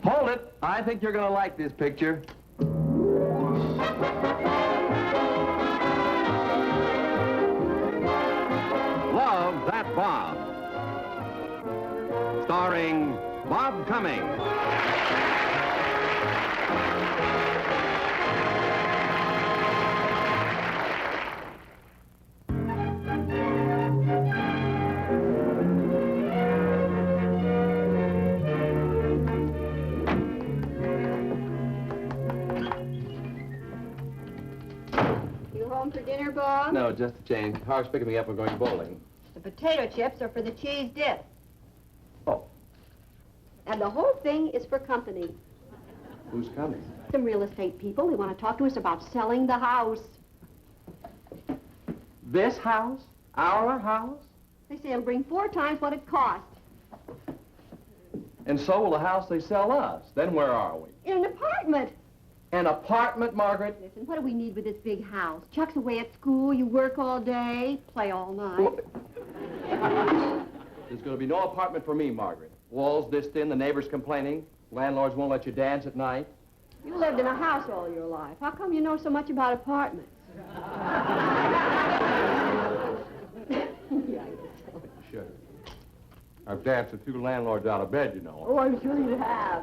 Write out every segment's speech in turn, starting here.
Hold it. I think you're going to like this picture. Love That Bob. Starring Bob Cummings. For dinner, Bob? No, just a change. Harv's picking me up. We're going bowling. The potato chips are for the cheese dip. Oh. And the whole thing is for company. Who's coming? Some real estate people. They want to talk to us about selling the house. This house? Our house? They say it'll bring 4 times what it cost. And so will the house they sell us. Then where are we? In an apartment. An apartment, Margaret? Listen, what do we need with this big house? Chuck's away at school, you work all day, play all night. Well, there's going to be no apartment for me, Margaret. Walls this thin, the neighbors complaining, landlords won't let you dance at night. You lived in a house all your life. How come you know so much about apartments? Yeah, sure. I've danced with 2 landlords out of bed, you know. Oh, I'm sure you have.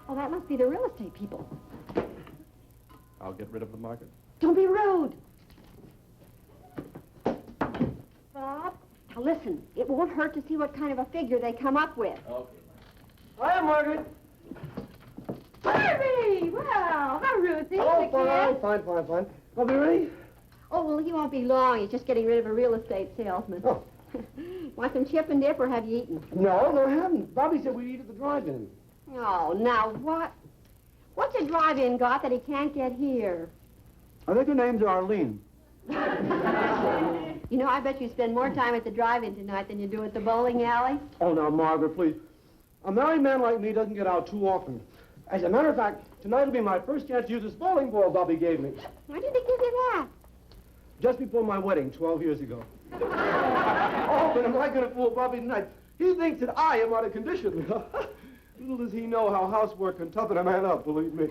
Oh, that must be the real estate people. I'll get rid of them, Margaret. Don't be rude. Bob, now listen, it won't hurt to see what kind of a figure they come up with. Okay. Hiya, Margaret. Harvey! Well, how rude. Hello, fine. I'll be ready. Oh, well, he won't be long. He's just getting rid of a real estate salesman. Oh. Want some chip and dip, or have you eaten? No, I haven't. Bobby said we'd eat at the drive-in. Oh, now what? What's a drive-in got that he can't get here? I think her name's Arlene. You know, I bet you spend more time at the drive-in tonight than you do at the bowling alley. Oh, now, Margaret, please. A married man like me doesn't get out too often. As a matter of fact, tonight will be my first chance to use this bowling ball Bobby gave me. Why did he give you that? Just before my wedding, 12 years ago. Oh, but am I going to fool Bobby tonight? He thinks that I am out of condition. Little does he know how housework can toughen a man up, believe me.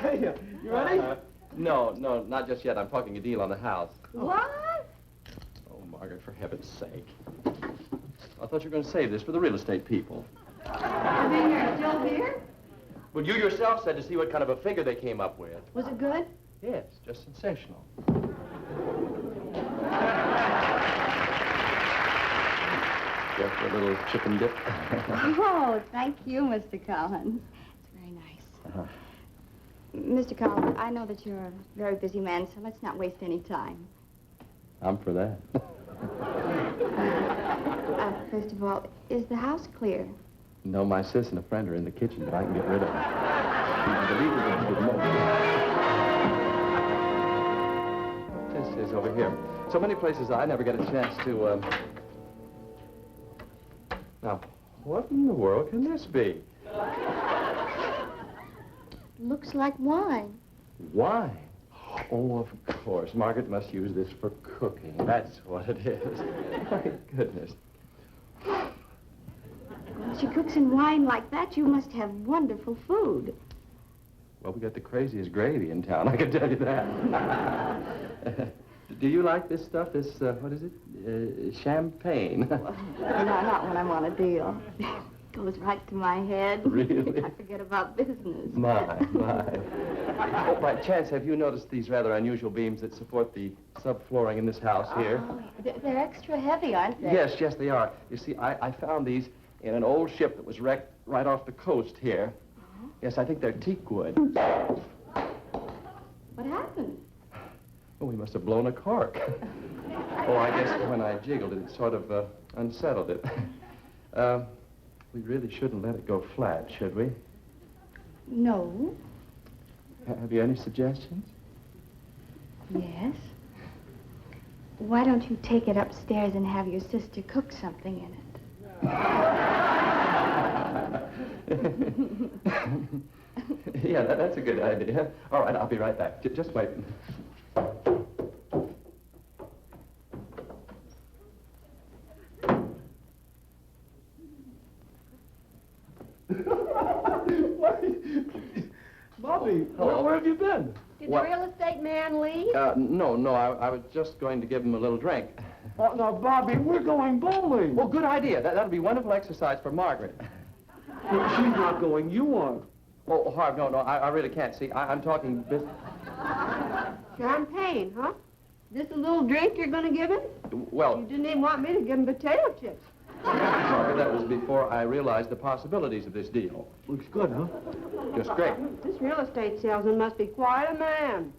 Hey, you ready? No, not just yet. I'm talking a deal on the house. What? Oh, Margaret, for heaven's sake. I thought you were going to save this for the real estate people. You mean you're still here? Well, you yourself said to see what kind of a figure they came up with. Was it good? Yes, just sensational. Just a little chip and dip. Oh, thank you, Mr. Collins. It's very nice. Mr. Collins, I know that you're a very busy man, so let's not waste any time. I'm for that. First of all, is the house clear? No, my sis and a friend are in the kitchen, but I can get rid of them. This is over here. So many places I never get a chance to, Now, what in the world can this be? Looks like wine. Wine? Oh, of course. Margaret must use this for cooking. That's what it is. My goodness. When she cooks in wine like that, you must have wonderful food. Well, we got the craziest gravy in town, I can tell you that. Do you like this stuff, what is it? Champagne. No, not when I'm on a deal. Goes right to my head. Really? I forget about business. My. Oh, by chance, have you noticed these rather unusual beams that support the subflooring in this house here? Oh, they're extra heavy, aren't they? Yes, they are. You see, I found these in an old ship that was wrecked right off the coast here. Uh-huh. Yes, I think they're teak wood. What happened? Oh, we must have blown a cork. Oh, I guess when I jiggled it, it sort of unsettled it. We really shouldn't let it go flat, should we? No. Have you any suggestions? Yes. Why don't you take it upstairs and have your sister cook something in it? Yeah, that's a good idea. All right, I'll be right back. Just wait. Bobby, Hello. where have you been? Did What? the real estate man leave? No, I was just going to give him a little drink. Oh, now, Bobby, we're going bowling. Well, good idea. That'll be wonderful exercise for Margaret. Well, she's not going. You are. Oh, Harv, no, I really can't. See, I'm talking business. Champagne, huh? This a little drink you're going to give him? Well, You didn't even want me to give him potato chips. Margaret, that was before I realized the possibilities of this deal. Looks good, huh? Just great. This real estate salesman must be quite a man.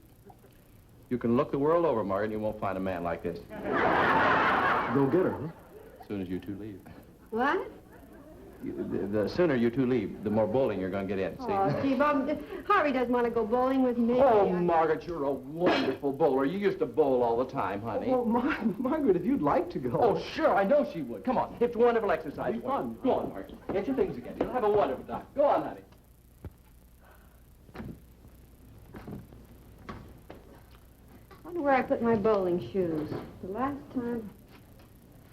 You can look the world over, Margaret, and you won't find a man like this. Go get her, huh? As soon as you two leave. What? The sooner you two leave, the more bowling you're going to get in. See? Oh, gee, Bob, Harvey doesn't want to go bowling with me. Oh, Margaret, you're a wonderful bowler. You used to bowl all the time, honey. Well, Margaret, if you'd like to go. Oh, sure, I know she would. Come on, it's wonderful exercise. It'll be fun. Go on, Margaret. Get your things again. You'll have a wonderful time. Go on, honey. I wonder where I put my bowling shoes. The last time...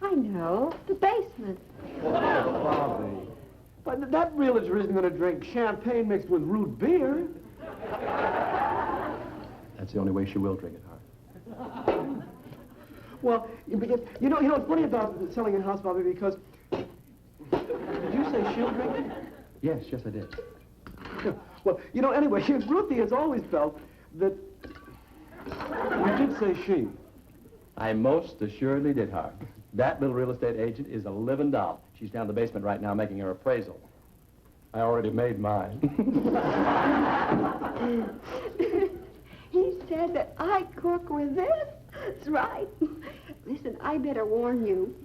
I know, the basement. Oh, Bobby. But that realtor isn't going to drink champagne mixed with root beer. That's the only way she will drink it, Harv. Well, because, you know, it's funny about selling a house, Bobby, because... Did you say she'll drink it? Yes, I did. Well, you know, anyway, Ruthie has always felt that... You did say she. I most assuredly did, Harv. That little real estate agent is a living doll. She's down in the basement right now making her appraisal. I already made mine. He said that I cook with this. That's right. Listen, I better warn you.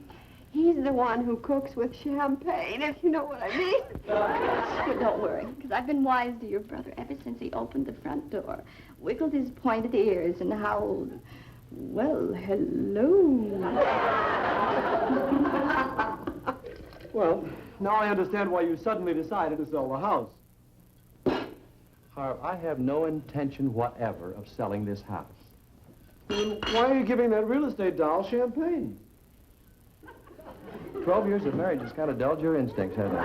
He's the one who cooks with champagne, if you know what I mean. But don't worry, because I've been wise to your brother ever since he opened the front door, wiggled his pointed ears, and howled, "Well, hello." Well, now I understand why you suddenly decided to sell the house. Harv, I have no intention whatever of selling this house. Then why are you giving that real estate doll champagne? 12 years of marriage has kind of dulled your instincts, hasn't it?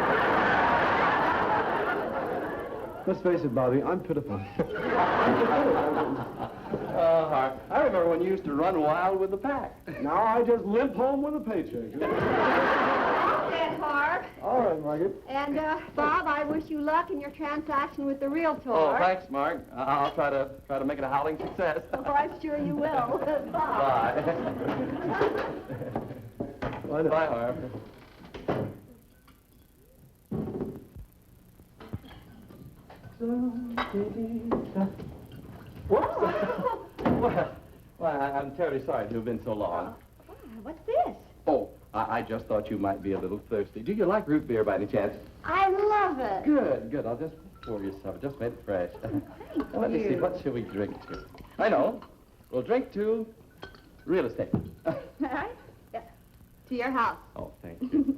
Let's face it, Bobby, I'm pitiful. Harv, I remember when you used to run wild with the pack. Now I just limp home with a paycheck. Ed Harv. All right, Margaret. And, Bob, I wish you luck in your transaction with the Realtor. Oh, thanks, Mark. I'll try to make it a howling success. Oh, I'm sure you will. Bye. Bye, Harv. Well, I'm terribly sorry to have been so long. What's this? Oh, I just thought you might be a little thirsty. Do you like root beer by any chance? I love it. Good. I'll just pour you some. Just made it fresh. Well, let me see. What shall we drink to? I know. We'll drink to real estate. All right? Yeah. To your house. Oh, thank you.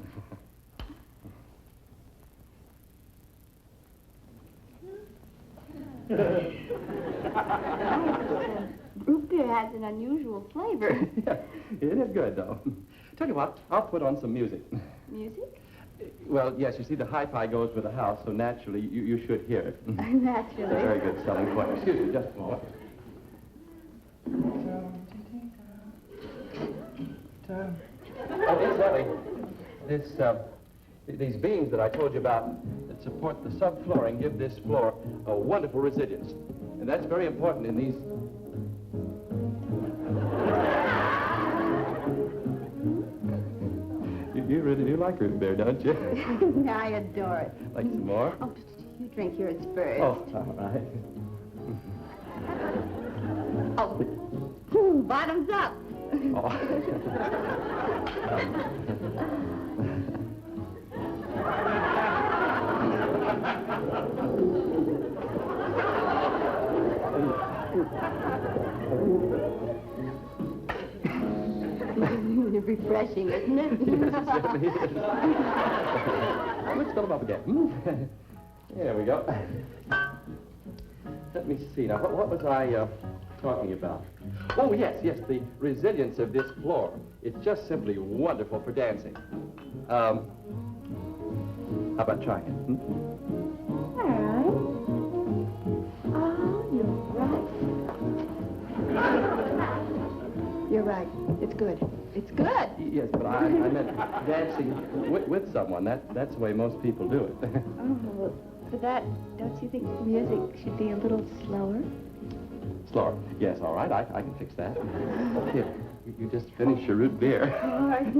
Root beer has an unusual flavor. Yeah, it is good, though. Tell you what, I'll put on some music. Music? Well, yes, you see, the hi-fi goes with the house, so naturally, you should hear it. It's a Naturally. very good selling point. Excuse me, just a moment. Oh, incidentally, these beams that I told you about that support the subflooring give this floor a wonderful resilience. And that's very important in these... You really do like root beer, don't you? I adore it. Like some more? Oh, you drink yours first. Oh, all right. Oh, bottoms up. Oh. Refreshing, isn't it? Yes, it certainly is. Let's fill them up again. There we go. Let me see. Now, what was I talking about? Oh, yes, the resilience of this floor. It's just simply wonderful for dancing. How about trying it? All right. You're right. It's good. It's good. Yes, but I meant dancing with someone. That's the way most people do it. Oh, for that, don't you think music should be a little slower? Slower. Yes, all right. I can fix that. Here, you just finish your root beer. All right.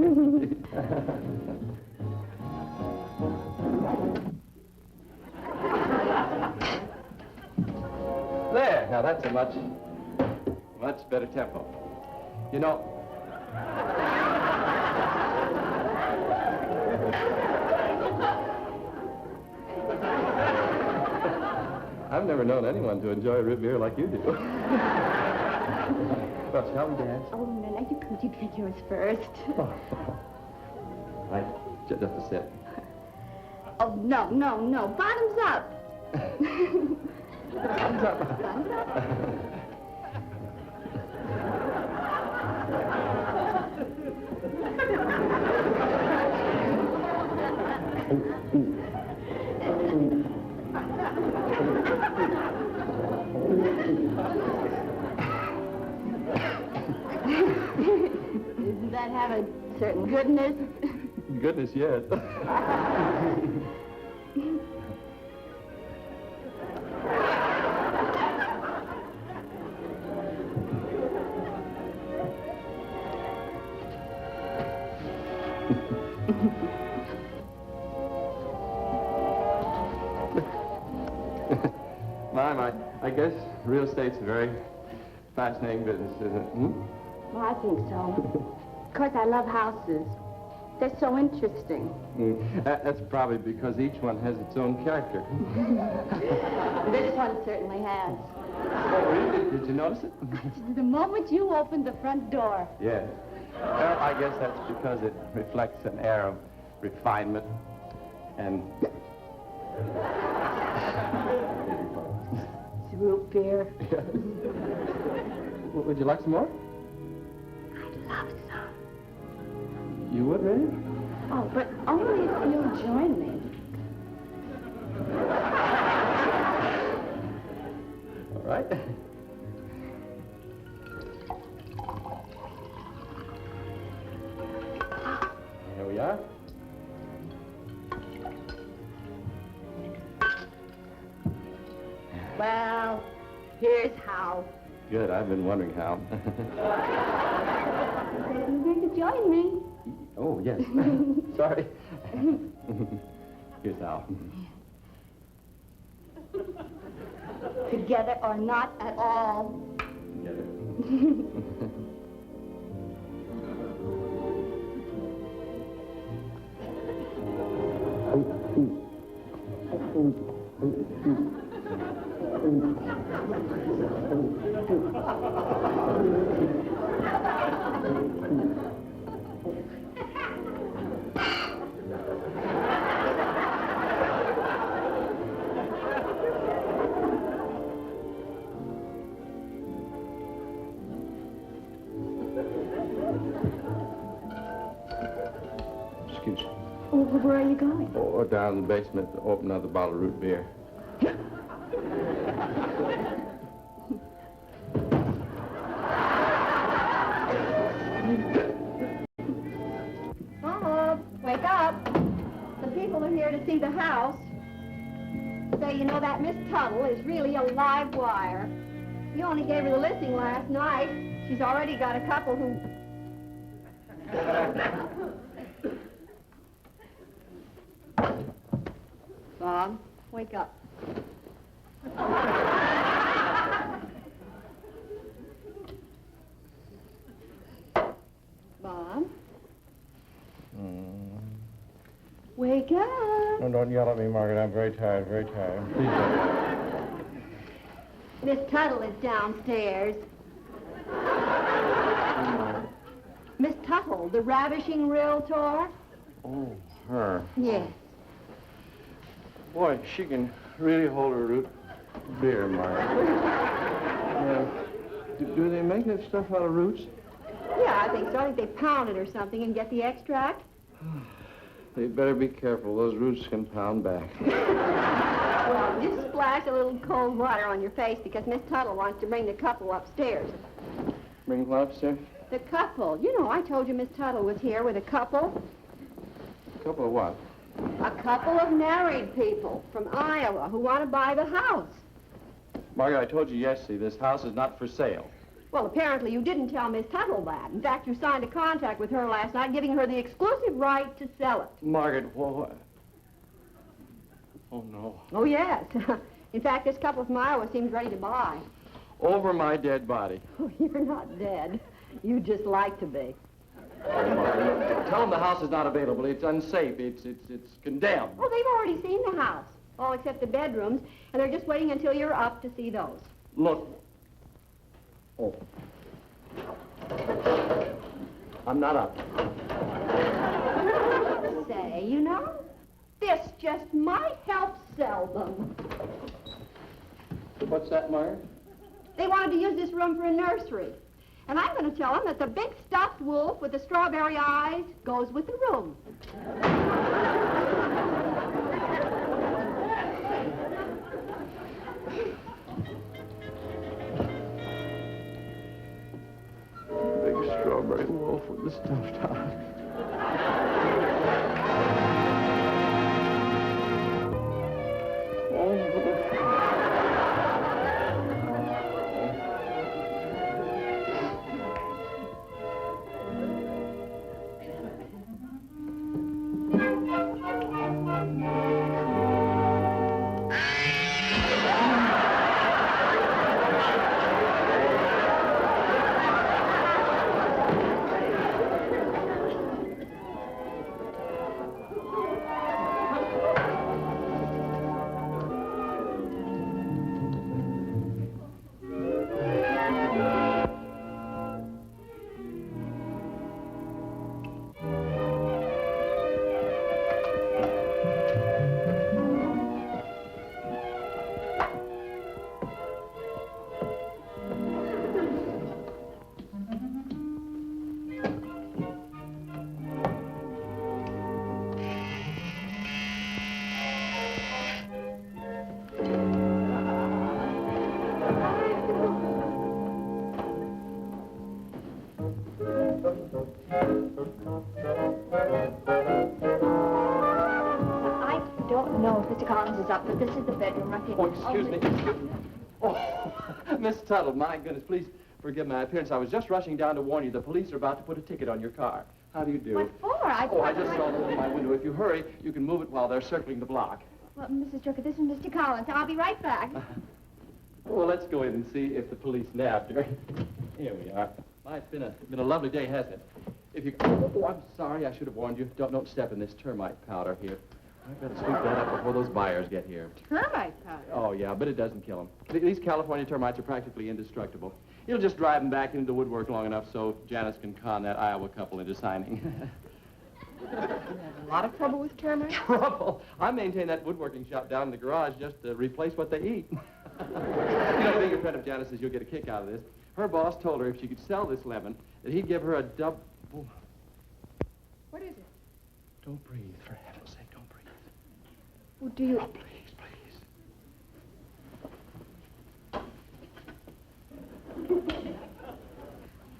There. Now that's a much better tempo. You know, I've never known anyone to enjoy root beer like you do. Well, shall we dance? Oh, no, you could. You take yours first. Right, just a sip. Oh, no. Bottoms up. Thumbs up. Bottoms up. Doesn't that have a certain goodness? Goodness, yes. My, I guess real estate's a very fascinating business, isn't it? Hmm? Well, I think so. Of course, I love houses. They're so interesting. That's probably because each one has its own character. This one certainly has. Oh, really? Did you notice it? The moment you opened the front door. Yes. Well, I guess that's because it reflects an air of refinement and... It's root beer. Would you like some more? I'd love some. You would, really? Oh, but only if you'll join me. All right. Here we are. Well, here's how. Good. I've been wondering how. You're going to join me. Oh, yes. Sorry. Here's how. Together or not at all. Together. Excuse me. Oh, where are you going? Or down in the basement to open another bottle of root beer. Bob, wake up. The people are here to see the house. Say, you know, that Miss Tuttle is really a live wire. You only gave her the listing last night. She's already got a couple who... Bob, wake up. Bob? Wake up. No, don't yell at me, Margaret. I'm very tired, very tired. Please don't. Miss Tuttle is downstairs. Miss Tuttle, the Ravishing Realtor? Oh, her. Yes. Boy, she can really hold her root beer, Margaret. Do they make that stuff out of roots? Yeah, I think so. I think they pound it or something and get the extract. They better be careful. Those roots can pound back. Well, just splash a little cold water on your face because Miss Tuttle wants to bring the couple upstairs. Bring what upstairs? The couple. You know, I told you Miss Tuttle was here with a couple. Couple of what? A couple of married people from Iowa who want to buy the house. Margaret, I told you yesterday, this house is not for sale. Well, apparently you didn't tell Miss Tuttle that. In fact, you signed a contract with her last night giving her the exclusive right to sell it. Margaret, what? Oh, no. Oh, yes. In fact, this couple from Iowa seems ready to buy. Over my dead body. Oh, you're not dead. You just like to be. Oh, Margaret, tell them the house is not available. It's unsafe. It's condemned. Oh, they've already seen the house, all except the bedrooms, and they're just waiting until you're up to see those. Look. Oh. I'm not up. Say, you know, this just might help sell them. What's that, Margaret? They wanted to use this room for a nursery. And I'm going to tell them that the big stuffed wolf with the strawberry eyes goes with the room. Big strawberry wolf with the stuffed eyes. But this is the bedroom right here. Oh, excuse me. Oh, Miss Tuttle, my goodness, please forgive my appearance. I was just rushing down to warn you. The police are about to put a ticket on your car. How do you do? What for? I just saw them in my window. If you hurry, you can move it while they're circling the block. Well, Mrs. Drucker, this is Mr. Collins. I'll be right back. Well, let's go in and see if the police nabbed her. Here we are. My, it's been a lovely day, hasn't it? If you... Oh, I'm sorry. I should have warned you. Don't step in this termite powder here. I've got to sweep that up before those buyers get here. Termite powder? Oh, yeah, but it doesn't kill them. These California termites are practically indestructible. It'll just drive them back into the woodwork long enough so Janice can con that Iowa couple into signing. You have a lot of trouble with termites? Trouble? I maintain that woodworking shop down in the garage just to replace what they eat. You know, being a friend of Janice's, you'll get a kick out of this. Her boss told her if she could sell this lemon, that he'd give her a double... What is it? Don't breathe, for heaven's sake, don't breathe. Well, do you... Oh, please, please.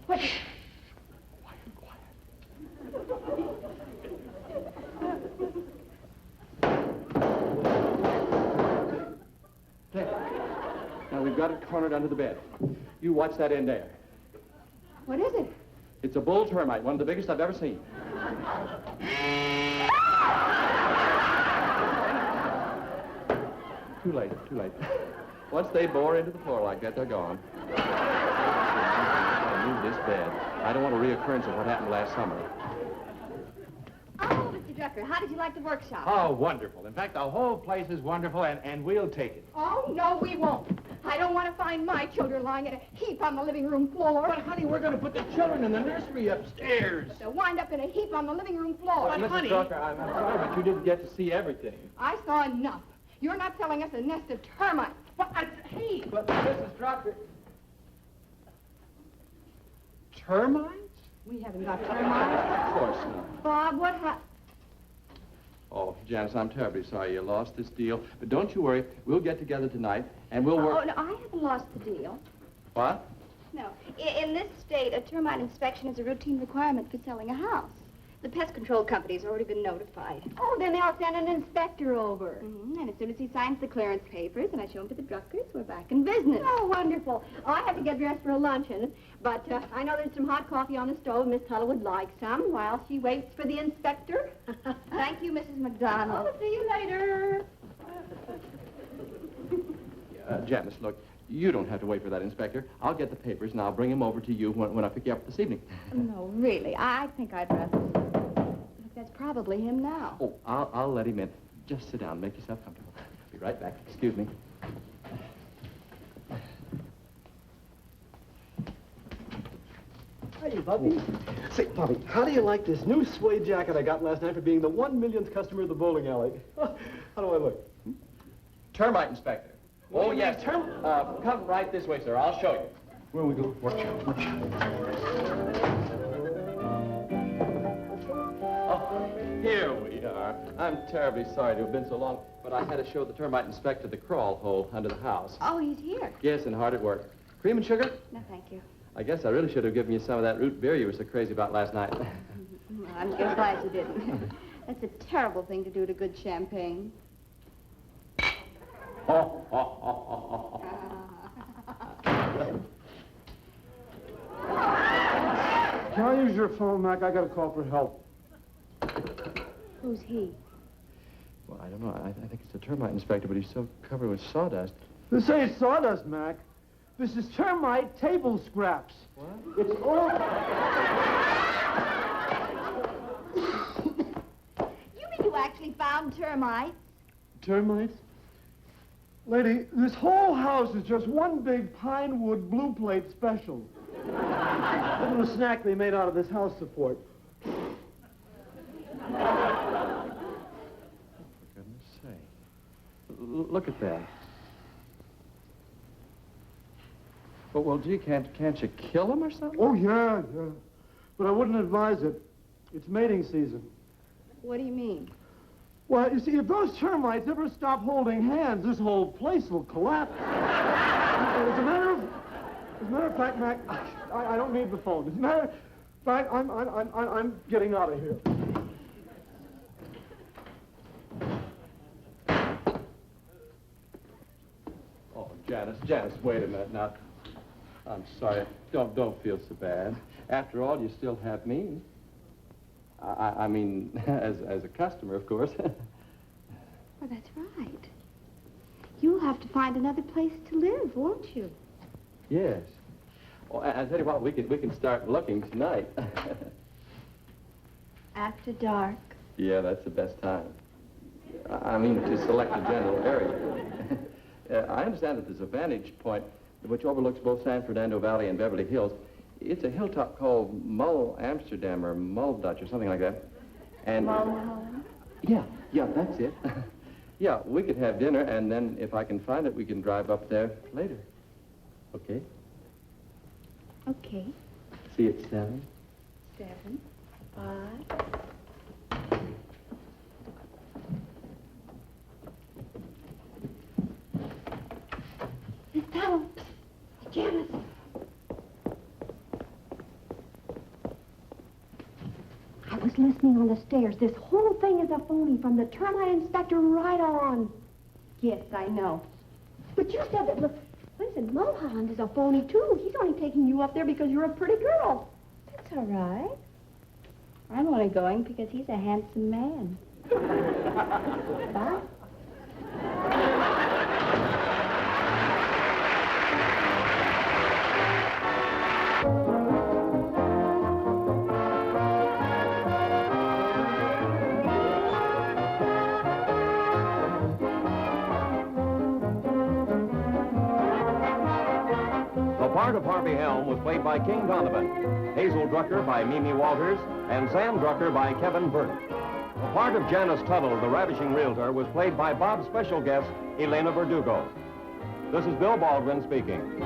What? There. Now, we've got it cornered under the bed. You watch that end there. What is it? It's a bull termite, one of the biggest I've ever seen. Too late, too late. Once they bore into the floor like that, they're gone. I'll move this bed. I don't want a reoccurrence of what happened last summer. Oh, Mr. Drucker, how did you like the workshop? Oh, wonderful. In fact, the whole place is wonderful, and we'll take it. Oh, no, we won't. I don't want to find my children lying in a heap on the living room floor. But, honey, we're going to put the children in the nursery upstairs. They'll wind up in a heap on the living room floor. But, Mrs. honey... Drucker, I'm sorry, but you didn't get to see everything. I saw enough. You're not selling us a nest of termites. But, hey, But, Mrs. Drucker... termites? We haven't got termites. Of course not. Bob, what happened? Oh, Janice, I'm terribly sorry you lost this deal. But don't you worry. We'll get together tonight, and we'll work... Oh, no, I haven't lost the deal. What? No. In this state, a termite inspection is a routine requirement for selling a house. The pest control company's already been notified. Oh, then they'll send an inspector over. And as soon as he signs the clearance papers and I show him to the Druckers, we're back in business. Oh, wonderful. Oh, I have to get dressed for a luncheon, but I know there's some hot coffee on the stove. Miss Tuttle would like some while she waits for the inspector. Thank you, Mrs. McDonald. Oh, see you later. Janice, look, you don't have to wait for that inspector. I'll get the papers, and I'll bring him over to you when I pick you up this evening. No, really, I think I'd rather... Look, that's probably him now. Oh, I'll let him in. Just sit down. Make yourself comfortable. Be right back. Excuse me. Hey, Bubby. Say, Bubby, how do you like this new suede jacket I got last night for being the 1 millionth customer of the bowling alley? How do I look? Termite inspector. Oh, yes. Come right this way, sir. I'll show you. Where we go? Watch out, watch out. Oh, here we are. I'm terribly sorry to have been so long, but I had to show the termite inspector the crawl hole under the house. Oh, he's here. Yes, and hard at work. Cream and sugar? No, thank you. I guess I really should have given you some of that root beer you were so crazy about last night. Well, I'm just glad you didn't. That's a terrible thing to do to good champagne. Can I use your phone, Mac? I got a call for help. Who's he? Well, I don't know. I think it's the termite inspector, but he's so covered with sawdust. This ain't sawdust, Mac. This is termite table scraps. What? It's all... You mean you actually found termites? Termites? Lady, this whole house is just one big pine wood blue plate special. Look at the snack they made out of this house support. For goodness sake. Look at that. Well, gee, can't you kill him or something? Oh, yeah. But I wouldn't advise it. It's mating season. What do you mean? Well, you see, if those termites ever stop holding hands, this whole place will collapse. As a matter of fact, Mac, I don't need the phone. As a matter of fact, I'm getting out of here. Oh, Janice, wait a minute now. I'm sorry. Don't feel so bad. After all, you still have me. I mean, as a customer, of course. Well, that's right. You'll have to find another place to live, won't you? Yes. Oh, I tell you what, we can start looking tonight. After dark. Yeah, that's the best time. I mean, to select a general area. I understand that there's a vantage point which overlooks both San Fernando Valley and Beverly Hills. It's a hilltop called Mull Amsterdam or Mull Dutch or something like that. And Mulholland? Yeah, that's it. Yeah, we could have dinner, and then if I can find it, we can drive up there later. Okay? Okay. See you at 7. 7, 5. Miss Tuttle. Janice. I was listening on the stairs. This whole thing is a phony from the termite inspector right on. Yes, I know. But you said that, look, listen, Mulholland is a phony, too. He's only taking you up there because you're a pretty girl. That's all right. I'm only going because he's a handsome man. Bye. The part of Harvey Helm was played by King Donovan, Hazel Drucker by Mimi Walters, and Sam Drucker by Kevin Burt. The part of Janice Tuttle, the ravishing realtor, was played by Bob's special guest, Elena Verdugo. This is Bill Baldwin speaking.